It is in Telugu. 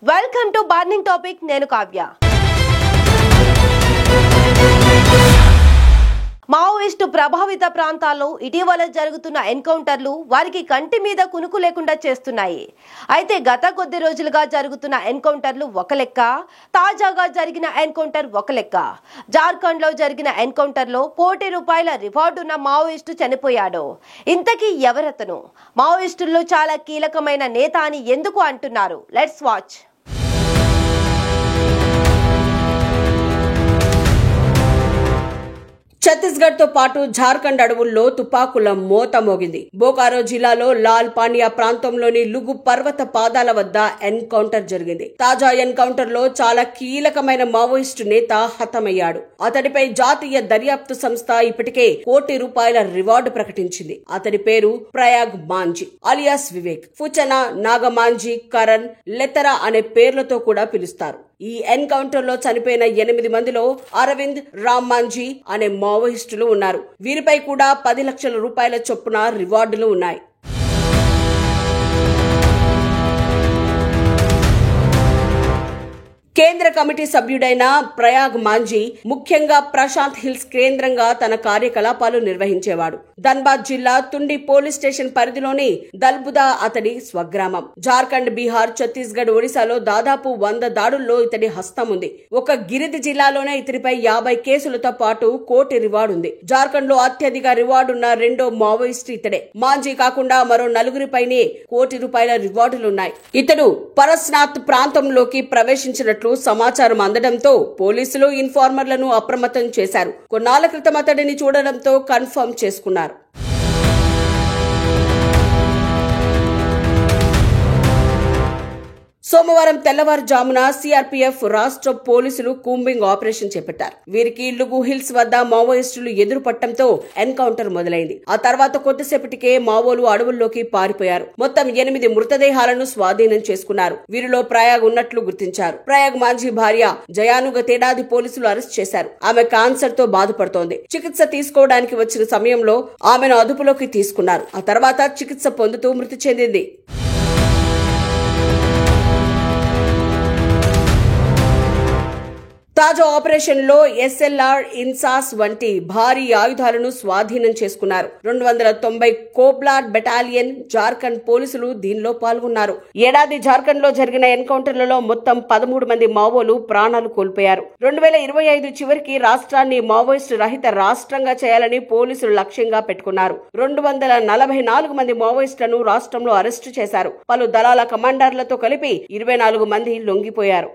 Welcome to burning topic. నేను కావ్య. మావోయిస్టు ప్రభావిత ప్రాంతాల్లో ఇటీవల జరుగుతున్న ఎన్కౌంటర్లు వారికి కంటి మీద కునుకు లేకుండా చేస్తున్నాయి. అయితే గత కొద్ది రోజులుగా జరుగుతున్న ఎన్కౌంటర్లు ఒక లెక్క, తాజాగా జరిగిన ఎన్కౌంటర్ ఒక లెక్క. జార్ఖండ్ లో జరిగిన ఎన్కౌంటర్లో ₹1,00,00,000 రివార్డున్న మావోయిస్టు చనిపోయాడు. ఇంతకీ ఎవరతను? మావోయిస్టుల్లో చాలా కీలకమైన నేత అని ఎందుకు అంటున్నారు? Let's watch. ఛత్తీస్గఢ్ తో పాటు జార్ఖండ్ అడవుల్లో తుపాకుల మోత మోగింది. బోకారో జిల్లాలో లాల్ పానియా ప్రాంతంలోని లుగు పర్వత పాదాల వద్ద ఎన్కౌంటర్ జరిగింది. తాజా ఎన్కౌంటర్ లో చాలా కీలకమైన మావోయిస్టు నేత హతమయ్యాడు. అతడిపై జాతీయ దర్యాప్తు సంస్థ ఇప్పటికే ₹1,00,00,000 రివార్డు ప్రకటించింది. అతడి పేరు ప్రయాగ్ మాంజీ అలియాస్ వివేక్. ఫుచనా, నాగమాంజీ, కరణ్, లెతరా అనే పేర్లతో కూడా పిలుస్తారు. ఈ ఎన్కౌంటర్ లో చనిపోయిన 8 మందిలో అరవింద్, రామ్ మాంజీ అనే మావోయిస్టులు ఉన్నారు. వీరిపై కూడా ₹10,00,000 చొప్పున రివార్డులు ఉన్నాయి. కేంద్ర కమిటీ సభ్యుడైన ప్రయాగ్ మాంజీ ముఖ్యంగా ప్రశాంత్ హిల్స్ కేంద్రంగా తన కార్యకలాపాలు నిర్వహించేవాడు. ధన్బాద్ జిల్లా తుండి పోలీస్ స్టేషన్ పరిధిలోని దల్బుదా అతడి స్వగ్రామం. జార్ఖండ్, బీహార్, ఛత్తీస్గఢ్, ఒడిశాలో దాదాపు 100 దాడుల్లో ఇతడి హస్తం ఉంది. ఒక గిరిది జిల్లాలోనే ఇతడిపై 50 కేసులతో పాటు ₹1,00,00,000 రివార్డు ఉంది. జార్ఖండ్ లో అత్యధిక రివార్డున్న రెండో మావోయిస్టు ఇతడే. మాంజీ కాకుండా మరో 4పైనే ₹1,00,00,000 రివార్డులున్నాయి. ఇతడు పరస్నాథ్ ప్రాంతంలోకి ప్రవేశించినట్లు సమాచారం అందడంతో పోలీసులు ఇన్ఫార్మర్లను అప్రమత్తం చేశారు. కొన్నాళ్ల క్రితం అతడిని చూడడంతో కన్ఫర్మ్ చేసుకున్నారు. సోమవారం తెల్లవారుజామున సిఆర్పీఎఫ్, రాష్ట్ర పోలీసులు కూంబింగ్ ఆపరేషన్ చేపట్టారు. వీరికి లుగు హిల్స్ వద్ద మావోయిస్టులు ఎదురుపట్టడంతో ఎన్కౌంటర్ మొదలైంది. ఆ తర్వాత కొద్దిసేపటికే మావోలు అడవుల్లోకి పారిపోయారు. మొత్తం 8 మృతదేహాలను స్వాధీనం చేసుకున్నారు. వీరిలో ప్రయాగ్ ఉన్నట్లు గుర్తించారు. ప్రయాగ్ మాంజీ భార్య జయాను గతేడాది పోలీసులు అరెస్ట్ చేశారు. ఆమె క్యాన్సర్ తో బాధపడుతోంది. చికిత్స తీసుకోవడానికి వచ్చిన సమయంలో ఆమెను అదుపులోకి తీసుకున్నారు. ఆ తర్వాత చికిత్స పొందుతూ మృతి చెందింది. తాజా ఆపరేషన్ లో ఎస్ఎల్ఆర్, ఇన్సాస్ వంటి భారీ ఆయుధాలను స్వాధీనం చేసుకున్నారు. 290 కోబ్లార్ బెటాలియన్ జార్ఖండ్ పోలీసులు దీనిలో పాల్గొన్నారు. ఏడాది జార్ఖండ్ లో జరిగిన ఎన్కౌంటర్లలో మొత్తం 13 మంది మావోలు ప్రాణాలు కోల్పోయారు. 2025 చివరికి రాష్ట్రాన్ని మావోయిస్టు రహిత రాష్ట్రంగా చేయాలని పోలీసులు లక్ష్యంగా పెట్టుకున్నారు. 244 మంది మావోయిస్టులను రాష్ట్రంలో అరెస్టు చేశారు. పలు దళాల కమాండర్లతో కలిపి 24 మంది లొంగిపోయారు.